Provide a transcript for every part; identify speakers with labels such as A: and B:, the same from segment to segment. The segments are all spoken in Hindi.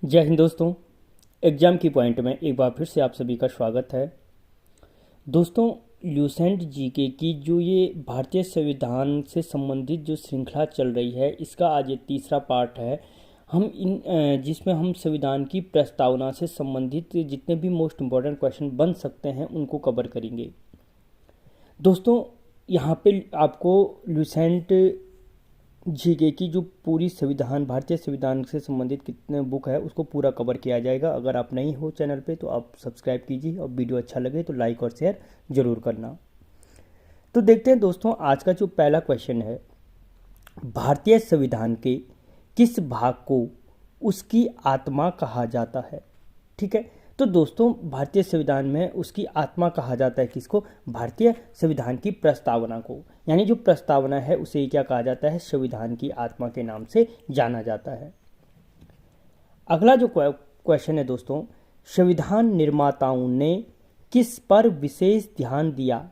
A: जय हिंद दोस्तों। एग्जाम की पॉइंट में एक बार फिर से आप सभी का स्वागत है। दोस्तों, ल्यूसेंट जीके की जो ये भारतीय संविधान से संबंधित जो श्रृंखला चल रही है, इसका आज ये तीसरा पार्ट है। हम जिसमें हम संविधान की प्रस्तावना से संबंधित जितने भी मोस्ट इम्पॉर्टेंट क्वेश्चन बन सकते हैं उनको कवर करेंगे। दोस्तों, यहाँ पे आपको ल्यूसेंट जीके की जो पूरी संविधान, भारतीय संविधान से संबंधित कितने बुक है उसको पूरा कवर किया जाएगा। अगर आप नहीं हो चैनल पे तो आप सब्सक्राइब कीजिए और वीडियो अच्छा लगे तो लाइक और शेयर जरूर करना। तो देखते हैं दोस्तों, आज का जो पहला क्वेश्चन है, भारतीय संविधान के किस भाग को उसकी आत्मा कहा जाता है। ठीक है, तो दोस्तों भारतीय संविधान में उसकी आत्मा कहा जाता है किसको? भारतीय संविधान की प्रस्तावना को। यानी जो प्रस्तावना है उसे क्या कहा जाता है? संविधान की आत्मा के नाम से जाना जाता है। अगला जो क्वेश्चन है दोस्तों, संविधान निर्माताओं ने किस पर विशेष ध्यान दिया?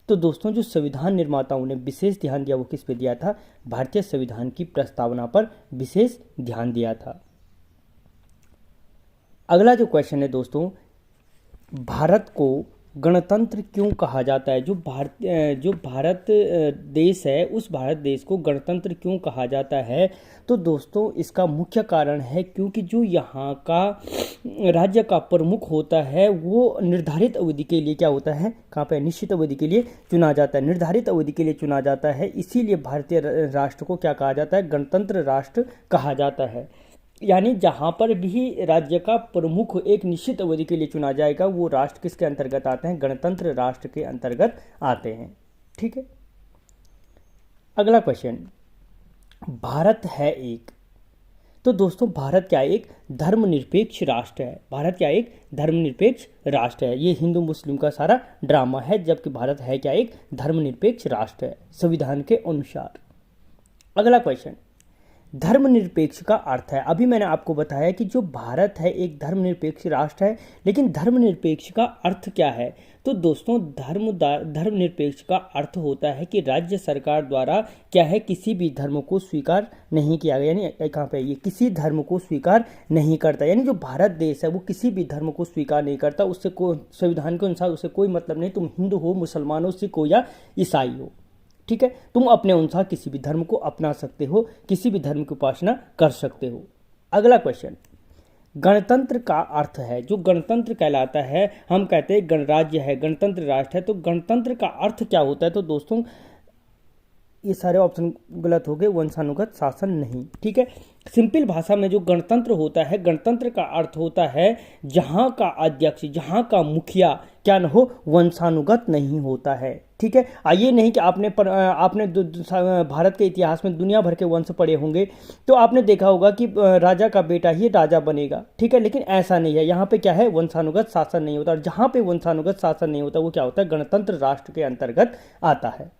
A: तो दोस्तों जो संविधान निर्माताओं ने विशेष ध्यान दिया वो किस पे दिया था? भारतीय संविधान की प्रस्तावना पर विशेष ध्यान दिया था। अगला जो क्वेश्चन है दोस्तों, भारत को गणतंत्र क्यों कहा जाता है? जो भारत देश है उस भारत देश को गणतंत्र क्यों कहा जाता है? तो दोस्तों इसका मुख्य कारण है क्योंकि जो यहाँ का राज्य का प्रमुख होता है वो निर्धारित अवधि के लिए क्या होता है? कहाँ पे? निश्चित अवधि के लिए चुना जाता है, निर्धारित अवधि के लिए चुना जाता है। इसीलिए भारतीय राष्ट्र को क्या कहा जाता है? गणतंत्र राष्ट्र कहा जाता है। यानी जहाँ पर भी राज्य का प्रमुख एक निश्चित अवधि के लिए चुना जाएगा वो राष्ट्र किसके अंतर्गत आते हैं? गणतंत्र राष्ट्र के अंतर्गत आते हैं। ठीक है, अगला क्वेश्चन, भारत है एक। तो दोस्तों भारत क्या एक धर्मनिरपेक्ष राष्ट्र है? भारत क्या एक धर्मनिरपेक्ष राष्ट्र है? ये हिंदू मुस्लिम का सारा ड्रामा है, जबकि भारत है क्या एक धर्मनिरपेक्ष राष्ट्र है संविधान के अनुसार। अगला क्वेश्चन, धर्मनिरपेक्ष का अर्थ है। अभी मैंने आपको बताया कि जो भारत है एक धर्मनिरपेक्ष राष्ट्र है, लेकिन धर्मनिरपेक्ष का अर्थ क्या है? तो दोस्तों धर्मनिरपेक्ष का अर्थ होता है कि राज्य सरकार द्वारा क्या है, किसी भी धर्म को स्वीकार नहीं किया गया। यानी कहाँ पे? ये किसी धर्म को स्वीकार नहीं करता। यानी जो भारत देश है वो किसी भी धर्म को स्वीकार नहीं करता। उससे संविधान के अनुसार उससे कोई मतलब नहीं, तुम हिंदू हो, मुसलमान हो, सिख हो या ईसाई हो। ठीक है, तुम अपने अनुसार किसी भी धर्म को अपना सकते हो, किसी भी धर्म की उपासना कर सकते हो। अगला क्वेश्चन, गणतंत्र का अर्थ है। जो गणतंत्र कहलाता है, हम कहते हैं गणराज्य है, गणतंत्र राष्ट्र है, तो गणतंत्र का अर्थ क्या होता है? तो दोस्तों ये सारे ऑप्शन गलत हो गए, वंशानुगत शासन नहीं। ठीक है, सिंपल भाषा में जो गणतंत्र होता है, गणतंत्र का अर्थ होता है जहाँ का अध्यक्ष, जहाँ का मुखिया क्या न हो, वंशानुगत नहीं होता है। ठीक है, आइए नहीं कि आपने भारत के इतिहास में दुनिया भर के वंश पढ़े होंगे तो आपने देखा होगा कि राजा का बेटा ही राजा बनेगा। ठीक है, लेकिन ऐसा नहीं है। यहाँ पे क्या है? वंशानुगत शासन नहीं होता। और जहाँ पे वंशानुगत शासन नहीं होता वो क्या होता है? गणतंत्र राष्ट्र के अंतर्गत आता है।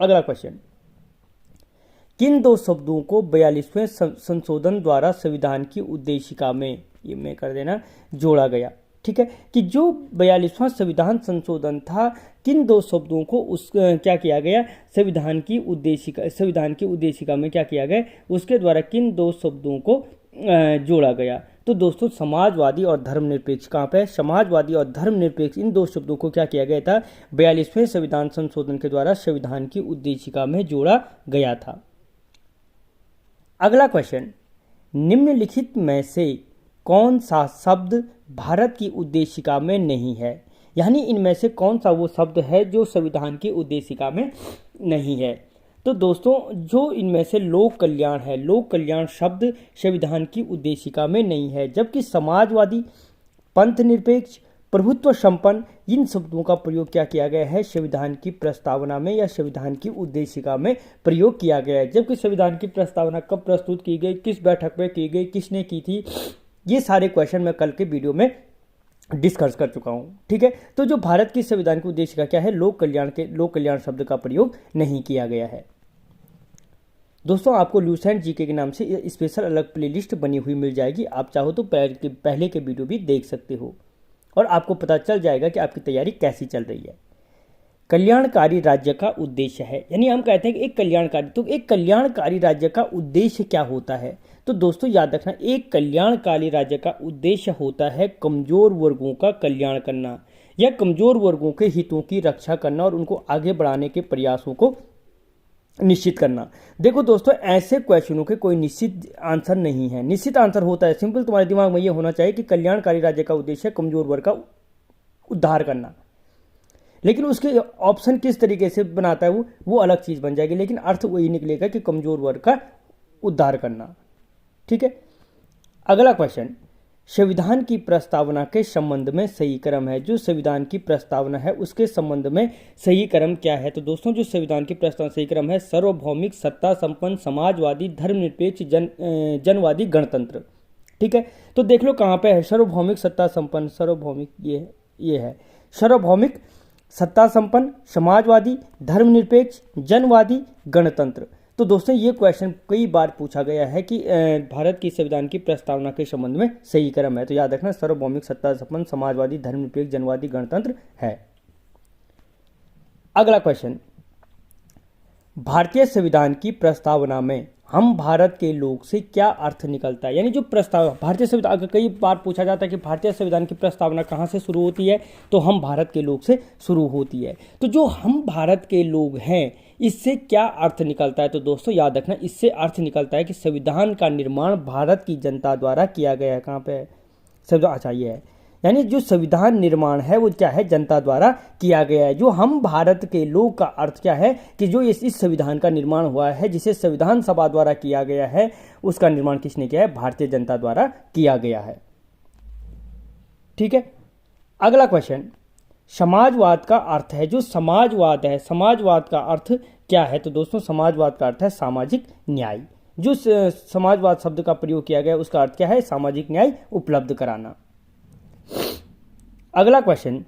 A: अगला क्वेश्चन, किन दो शब्दों को 42वें संशोधन द्वारा संविधान की उद्देशिका में, ये मैं कर देना, जोड़ा गया? ठीक है, कि जो 42वां संविधान संशोधन था, किन दो शब्दों को क्या किया गया? संविधान की उद्देशिका में क्या किया गया? उसके द्वारा किन दो शब्दों को जोड़ा गया? तो दोस्तों समाजवादी और धर्मनिरपेक्ष। कहाँ पे? समाजवादी और धर्मनिरपेक्ष, इन दो शब्दों को क्या किया गया था? 42वें संविधान संशोधन के द्वारा संविधान की उद्देशिका में जोड़ा गया था। अगला क्वेश्चन, निम्नलिखित में से कौन सा शब्द भारत की उद्देशिका में नहीं है? यानी इनमें से कौन सा वो शब्द है जो संविधान की उद्देशिका में नहीं है? तो दोस्तों जो इनमें से लोक कल्याण है, लोक कल्याण शब्द संविधान की उद्देशिका में नहीं है, जबकि समाजवादी, पंथ निरपेक्ष, प्रभुत्व संपन्न, इन शब्दों का प्रयोग क्या किया गया है? संविधान की प्रस्तावना में या संविधान की उद्देशिका में प्रयोग किया गया है। जबकि संविधान की प्रस्तावना कब प्रस्तुत की गई, किस बैठक में की गई, किसने की थी, ये सारे क्वेश्चन मैं कल के वीडियो में डिस्कस कर चुका हूँ। ठीक है, तो जो भारत की संविधान की उद्देशिका क्या है? लोक कल्याण शब्द का प्रयोग नहीं किया गया है। दोस्तों आपको ल्यूसेंट जीके के नाम से स्पेशल अलग प्लेलिस्ट बनी हुई मिल जाएगी। आप चाहो तो पहले के वीडियो भी देख सकते हो और आपको पता चल जाएगा कि आपकी तैयारी कैसी चल रही है। कल्याणकारी राज्य का उद्देश्य है। यानी हम कहते हैं कि एक कल्याणकारी राज्य का उद्देश्य क्या होता है? तो दोस्तों याद रखना, एक कल्याणकारी राज्य का उद्देश्य होता है कमजोर वर्गों का कल्याण करना या कमजोर वर्गों के हितों की रक्षा करना और उनको आगे बढ़ाने के प्रयासों को निश्चित करना। देखो दोस्तों, ऐसे क्वेश्चनों के कोई निश्चित आंसर नहीं है। निश्चित आंसर होता है, सिंपल तुम्हारे दिमाग में ये होना चाहिए कि कल्याणकारी राज्य का उद्देश्य कमजोर वर्ग का उद्धार करना, लेकिन उसके ऑप्शन किस तरीके से बनाता है वो अलग चीज बन जाएगी, लेकिन अर्थ वही निकलेगा कि कमजोर वर्ग का उद्धार करना। ठीक है, अगला क्वेश्चन, संविधान की प्रस्तावना के संबंध में सही क्रम है। जो संविधान की प्रस्तावना है उसके संबंध में सही क्रम क्या है? तो दोस्तों जो संविधान की प्रस्तावना सही क्रम है सार्वभौमिक, सत्ता संपन्न, समाजवादी, धर्मनिरपेक्ष, जनवादी, गणतंत्र। ठीक है, तो देख लो कहाँ पे है सार्वभौमिक, सत्ता संपन्न, सार्वभौमिक ये है सार्वभौमिक, सत्ता संपन्न, समाजवादी, धर्मनिरपेक्ष, जनवादी, गणतंत्र। तो दोस्तों ये क्वेश्चन कई बार पूछा गया है कि भारत की संविधान की प्रस्तावना के संबंध में सही क्रम है। तो याद रखना सार्वभौमिक, सत्ता संपन्न, समाजवादी, धर्मनिरपेक्ष, जनवादी, गणतंत्र है। अगला क्वेश्चन, भारतीय संविधान की प्रस्तावना में हम भारत के लोग से क्या अर्थ निकलता है? यानी जो प्रस्ताव भारतीय संविधान, अगर कई बार पूछा जाता है कि भारतीय संविधान की प्रस्तावना कहाँ से शुरू होती है, तो हम भारत के लोग से शुरू होती है। तो जो हम भारत के लोग हैं इससे क्या अर्थ निकलता है? तो दोस्तों याद रखना, इससे अर्थ निकलता है कि संविधान का निर्माण भारत की जनता द्वारा किया गया है। कहाँ पे संविधान? अच्छा ये है, यानी जो संविधान निर्माण है वो क्या है? जनता द्वारा किया गया है। जो हम भारत के लोग का अर्थ क्या है कि जो इस संविधान का निर्माण हुआ है, जिसे संविधान सभा द्वारा किया गया है, उसका निर्माण किसने किया है? भारतीय जनता द्वारा किया गया है। ठीक है, अगला क्वेश्चन, समाजवाद का अर्थ है। जो समाजवाद है, समाजवाद का अर्थ क्या है? तो दोस्तों समाजवाद का अर्थ है सामाजिक न्याय। जो समाजवाद शब्द का प्रयोग किया गया उसका अर्थ क्या है? सामाजिक न्याय उपलब्ध कराना। अगला क्वेश्चन,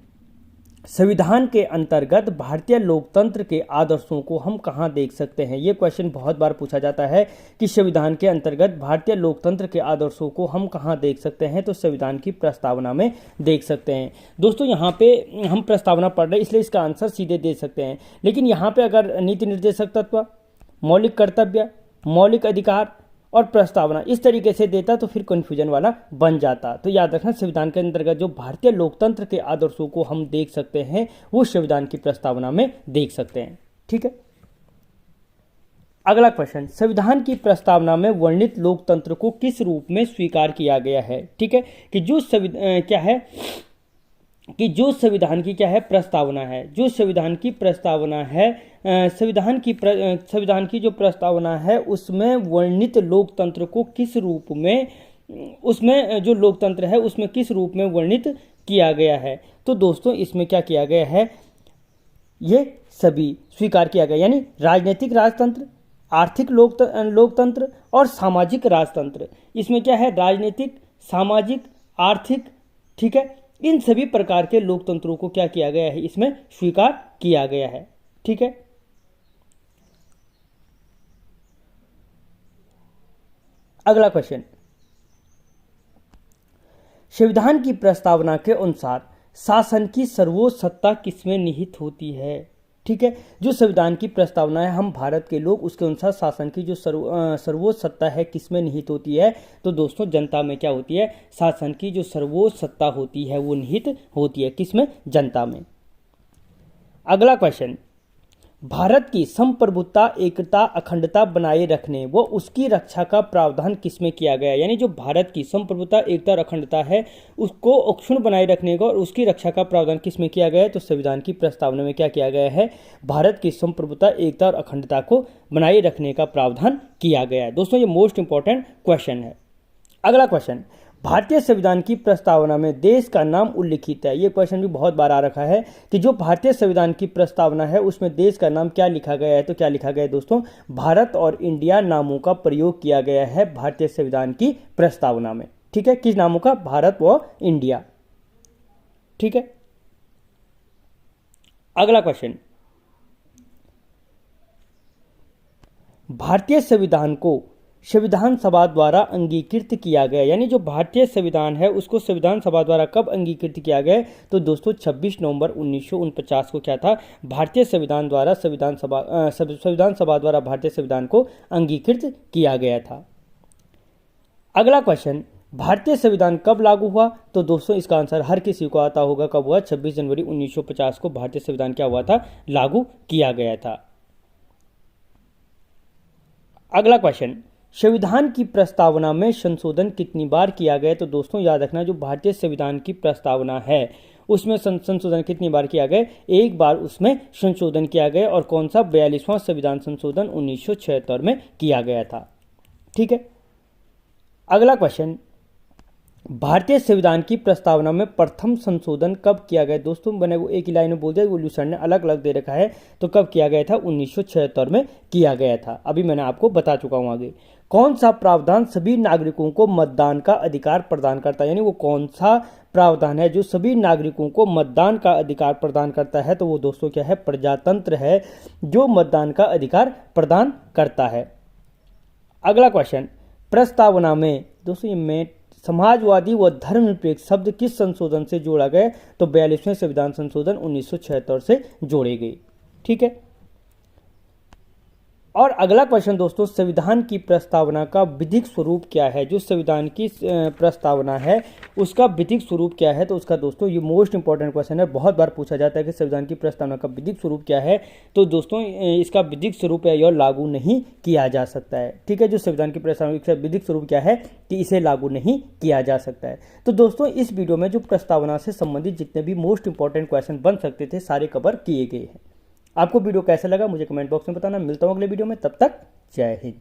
A: संविधान के अंतर्गत भारतीय लोकतंत्र के आदर्शों को हम कहाँ देख सकते हैं? ये क्वेश्चन बहुत बार पूछा जाता है कि संविधान के अंतर्गत भारतीय लोकतंत्र के आदर्शों को हम कहाँ देख सकते हैं? तो संविधान की प्रस्तावना में देख सकते हैं। दोस्तों यहाँ पे हम प्रस्तावना पढ़ रहे हैं इसलिए इसका आंसर सीधे दे सकते हैं, लेकिन यहाँ पे अगर नीति निर्देशक तत्व, मौलिक कर्तव्य, मौलिक अधिकार और प्रस्तावना इस तरीके से देता तो फिर कन्फ्यूजन वाला बन जाता। तो याद रखना, संविधान के अंतर्गत जो भारतीय लोकतंत्र के आदर्शों को हम देख सकते हैं वो संविधान की प्रस्तावना में देख सकते हैं। ठीक है, अगला क्वेश्चन, संविधान की प्रस्तावना में वर्णित लोकतंत्र को किस रूप में स्वीकार किया गया है? ठीक है, कि जो क्या है कि जो संविधान की क्या है? प्रस्तावना है। जो संविधान की प्रस्तावना है, संविधान की जो प्रस्तावना है उसमें वर्णित लोकतंत्र को किस रूप में, उसमें जो लोकतंत्र है उसमें किस रूप में वर्णित किया गया है? तो दोस्तों इसमें क्या किया गया है? ये सभी स्वीकार किया गया, यानी राजनीतिक राजतंत्र, आर्थिक लोकतंत्र और सामाजिक राजतंत्र। इसमें क्या है? राजनीतिक, सामाजिक, आर्थिक, ठीक है, इन सभी प्रकार के लोकतंत्रों को क्या किया गया है? इसमें स्वीकार किया गया है। ठीक है, अगला क्वेश्चन, संविधान की प्रस्तावना के अनुसार शासन की सर्वोच्च सत्ता किसमें निहित होती है? ठीक है, जो संविधान की प्रस्तावना है हम भारत के लोग, उसके अनुसार शासन की जो सर्वोच्च सत्ता है किसमें निहित होती है? तो दोस्तों जनता में क्या होती है? शासन की जो सर्वोच्च सत्ता होती है वो निहित होती है किसमें? जनता में। अगला क्वेश्चन, भारत की संप्रभुता, एकता, अखंडता बनाए रखने व उसकी रक्षा का प्रावधान किसमें किया गया? यानी जो भारत की संप्रभुता, एकता और अखंडता है उसको अक्षुण्ण बनाए रखने का और उसकी रक्षा का प्रावधान किसमें किया गया है? तो संविधान की प्रस्तावना में क्या किया गया है? भारत की संप्रभुता, एकता और अखंडता को बनाए रखने का प्रावधान किया गया है। दोस्तों ये मोस्ट इंपॉर्टेंट क्वेश्चन है। अगला क्वेश्चन, भारतीय संविधान की प्रस्तावना में देश का नाम उल्लिखित है। ये क्वेश्चन भी बहुत बार आ रखा है कि जो भारतीय संविधान की प्रस्तावना है उसमें देश का नाम क्या लिखा गया है? तो क्या लिखा गया है दोस्तों? भारत और इंडिया नामों का प्रयोग किया गया है भारतीय संविधान की प्रस्तावना में। ठीक है, किस नामों का? भारत व इंडिया। ठीक है, अगला क्वेश्चन, भारतीय संविधान को संविधान सभा द्वारा अंगीकृत किया गया, यानी जो भारतीय संविधान है उसको संविधान सभा द्वारा कब अंगीकृत किया गया? तो दोस्तों 26 नवंबर 1949 को क्या था? भारतीय संविधान द्वारा संविधान सभा द्वारा भारतीय संविधान को अंगीकृत किया गया था। अगला क्वेश्चन, भारतीय संविधान कब लागू हुआ? तो दोस्तों इसका आंसर हर किसी को आता होगा, कब हुआ? 26 जनवरी 1950 को भारतीय संविधान क्या हुआ था? लागू किया गया था। अगला क्वेश्चन, संविधान की प्रस्तावना में संशोधन कितनी बार किया गया? तो दोस्तों याद रखना, जो भारतीय संविधान की प्रस्तावना है उसमें संशोधन कितनी बार किया गया? एक बार उसमें संशोधन किया गया, और कौन सा? 42वां संविधान संशोधन 1976 में किया गया था। ठीक है। अगला क्वेश्चन, भारतीय संविधान की प्रस्तावना में प्रथम संशोधन कब किया गया? दोस्तों मैंने वो एक ही लाइन में बोल दिया, एवोल्यूशन ने अलग अलग दे रखा है, तो कब किया गया था? 1976 में किया गया था। अभी मैंने आपको बता चुका हूं आगे। कौन सा प्रावधान सभी नागरिकों को मतदान का अधिकार प्रदान करता है? यानी वो कौन सा प्रावधान है जो सभी नागरिकों को मतदान का अधिकार प्रदान करता है? तो वो दोस्तों क्या है? प्रजातंत्र है जो मतदान का अधिकार प्रदान करता है। अगला क्वेश्चन, प्रस्तावना में दोस्तों ये में समाजवादी व धर्मनिरपेक्ष शब्द किस संशोधन से जोड़ा गया? तो 42वें संविधान संशोधन 1976 से जोड़े गए। ठीक है। और अगला क्वेश्चन दोस्तों, संविधान की प्रस्तावना का विधिक स्वरूप क्या है? जो संविधान की प्रस्तावना है उसका विधिक स्वरूप क्या है? तो उसका दोस्तों ये मोस्ट इंपॉर्टेंट क्वेश्चन है, बहुत बार पूछा जाता है कि संविधान की प्रस्तावना का विधिक स्वरूप क्या है? तो दोस्तों इसका विधिक स्वरूप है, यह लागू नहीं किया जा सकता है। ठीक है। जो संविधान की प्रस्तावना का विधिक स्वरूप क्या है? कि इसे लागू नहीं किया जा सकता है। तो दोस्तों इस वीडियो में जो प्रस्तावना से संबंधित जितने भी मोस्ट इंपॉर्टेंट क्वेश्चन बन सकते थे सारे कवर किए गए हैं। आपको वीडियो कैसा लगा मुझे कमेंट बॉक्स में बताना। मिलता हूं अगले वीडियो में, तब तक जय हिंद।